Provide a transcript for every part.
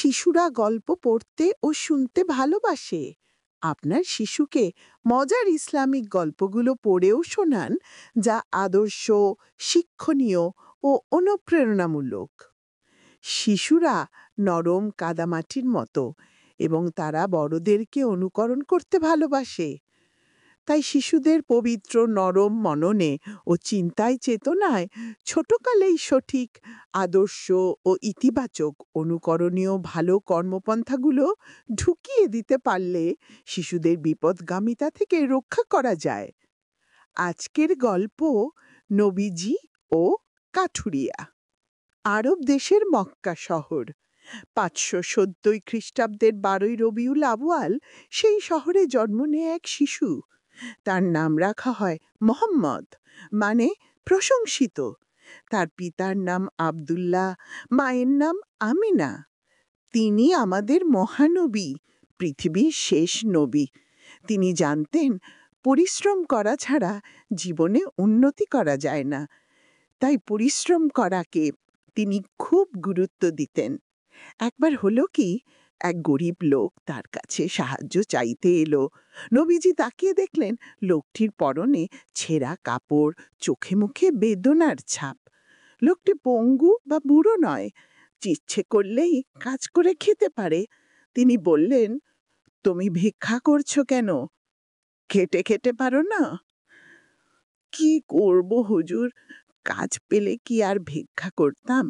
শিশুরা গল্প পড়তে ও শুনতে ভালোবাসে। আপনার শিশুকে মজার ইসলামিক গল্পগুলো পড়েও শোনান, যা আদর্শ, শিক্ষণীয় ও অনুপ্রেরণামূলক। শিশুরা নরম কাদামাটির মতো এবং তারা বড়দেরকে অনুকরণ করতে ভালোবাসে। তাই শিশুদের পবিত্র নরম মননে ও চিন্তায় চেতনায় ছোটকালেই সঠিক আদর্শ ও ইতিবাচক অনুকরণীয় ভালো কর্মপন্থাগুলো ঢুকিয়ে দিতে পারলে শিশুদের বিপদগামিতা থেকে রক্ষা করা যায়। আজকের গল্প নবীজি ও কাঠুরিয়া। আরব দেশের মক্কা শহর। 517 খ্রিস্টাব্দের 12 রবিউল আউয়াল সেই শহরে জন্ম নেয় এক শিশু। তার নাম রাখা হয় মোহাম্মদ, মানে প্রশংসিত। তার পিতার নাম আব্দুল্লাহ, মায়ের নাম আমিনা। তিনি আমাদের মহানবী, পৃথিবীর শেষ নবী। তিনি জানতেন পরিশ্রম করা ছাড়া জীবনে উন্নতি করা যায় না, তাই পরিশ্রম করাকে তিনি খুব গুরুত্ব দিতেন। একবার হলো কি, এক গরিব লোক তার কাছে সাহায্য চাইতে এলো। নবীজি তাকিয়ে দেখলেন লোকটির পরনে ছেঁড়া কাপড়, চোখে মুখে বেদনার ছাপ। লোকটি পঙ্গু বা বুড়ো নয়, ইচ্ছে করলেই কাজ করে খেতে পারে। তিনি বললেন, তুমি ভিক্ষা করছো কেন? খেটে খেতে পারো না? কি করব হুজুর, কাজ পেলে কি আর ভিক্ষা করতাম?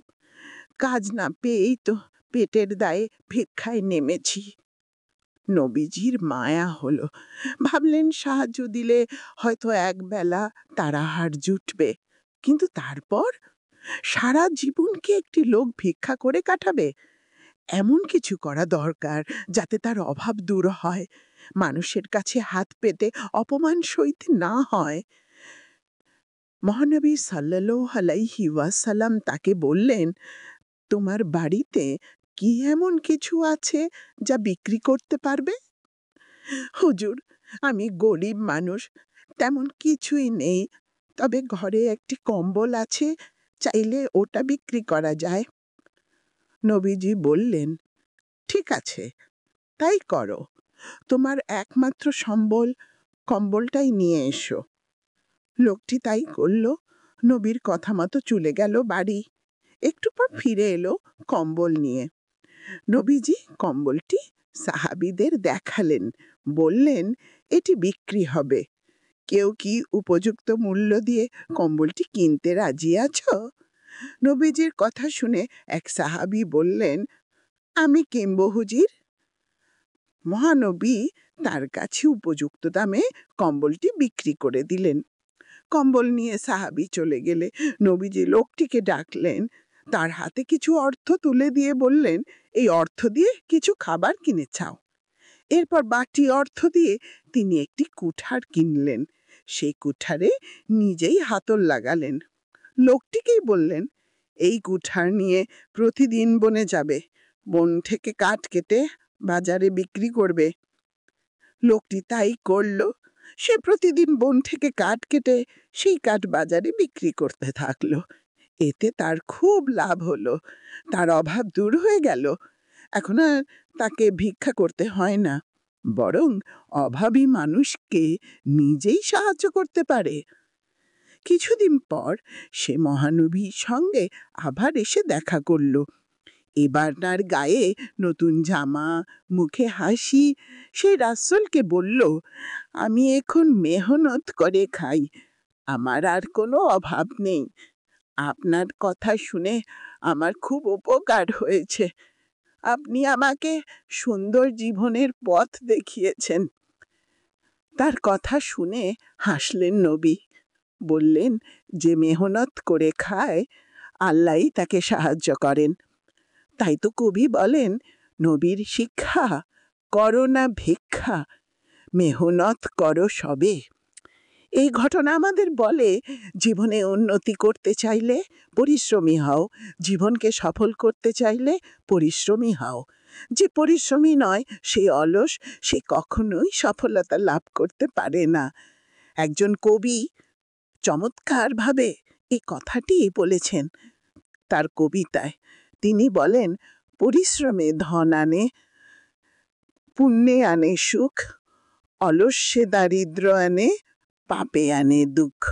কাজ না পেয়েই তো পেটের দায়ে ভিক্ষায় নেমেছি। নবীজির মায়া হলো। ভাবলেন সাহায্য দিলে হয়তো একবেলা তার আহার জুটবে। কিন্তু তারপর সারা জীবন কি একটি লোক ভিক্ষা করে কাটাবে? এমন কিছু করা দরকার যাতে তার অভাব দূর হয়, মানুষের কাছে হাত পেতে অপমান সইতে না হয়। মহানবী সাল্লাল্লাহু আলাইহি ওয়াসাল্লাম তাকে বললেন, তোমার বাড়িতে কি এমন কিছু আছে যা বিক্রি করতে পারবে? হুজুর, আমি গরিব মানুষ, তেমন কিছুই নেই, তবে ঘরে একটি কম্বল আছে, চাইলে ওটা বিক্রি করা যায়। নবীজি বললেন, ঠিক আছে, তাই করো। তোমার একমাত্র সম্বল কম্বলটাই নিয়ে এসো। লোকটি তাই করল। নবীর কথা মতো চলে গেল বাড়ি। একটু পর ফিরে এলো কম্বল নিয়ে। নবীজি কম্বলটি সাহাবীদের দেখালেন, বললেন, এটি বিক্রি হবে। কেউ কি উপযুক্ত মূল্য দিয়ে কম্বলটি কিনতে রাজি আছো? নবীজির কথা শুনে এক সাহাবী বললেন, আমি কিনব হুজুর। মহানবী তার কাছে উপযুক্ত দামে কম্বলটি বিক্রি করে দিলেন। কম্বল নিয়ে সাহাবী চলে গেলে নবীজি লোকটিকে ডাকলেন, তার হাতে কিছু অর্থ তুলে দিয়ে বললেন, এই অর্থ দিয়ে কিছু খাবার কিনে চাও। এরপর বাকি অর্থ দিয়ে তিনি একটি কুঠার কিনলেন। সেই কুঠারে নিজেই হাতল লাগালেন। লোকটিকেই বললেন, এই কুঠার নিয়ে প্রতিদিন বনে যাবে, বন থেকে কাঠ কেটে বাজারে বিক্রি করবে। লোকটি তাই করল। সে প্রতিদিন বন থেকে কাঠ কেটে সেই কাঠ বাজারে বিক্রি করতে থাকলো। এতে তার খুব লাভ হলো, তার অভাব দূর হয়ে গেল। এখন আর তাকে ভিক্ষা করতে হয় না, বরং অভাবী মানুষকে নিজেই সাহায্য করতে পারে। কিছুদিন পর সে মহানবীর সঙ্গে আবার এসে দেখা করল। এবার তার গায়ে নতুন জামা, মুখে হাসি। সে রাসূলকে বলল, আমি এখন মেহনত করে খাই, আমার আর কোনো অভাব নেই। আপনার কথা শুনে আমার খুব উপকার হয়েছে। আপনি আমাকে সুন্দর জীবনের পথ দেখিয়েছেন। তার কথা শুনে হাসলেন নবী। বললেন, যে মেহনত করে খায় আল্লাহই তাকে সাহায্য করেন। তাই তো কবি বলেন, নবীর শিক্ষা করো না ভিক্ষা, মেহনত করো সবে। এই ঘটনা আমাদের বলে, জীবনে উন্নতি করতে চাইলে পরিশ্রমী হও, জীবনকে সফল করতে চাইলে পরিশ্রমী হও। যে পরিশ্রমী নয়, সে অলস, সে কখনোই সফলতা লাভ করতে পারে না। একজন কবি চমৎকারভাবে এই কথাটি বলেছেন তার কবিতায়। তিনি বলেন, পরিশ্রমে ধন আনে, পুণ্যে আনে সুখ, অলস্যে দারিদ্র্য আনে, পাপে আনে দুঃখ।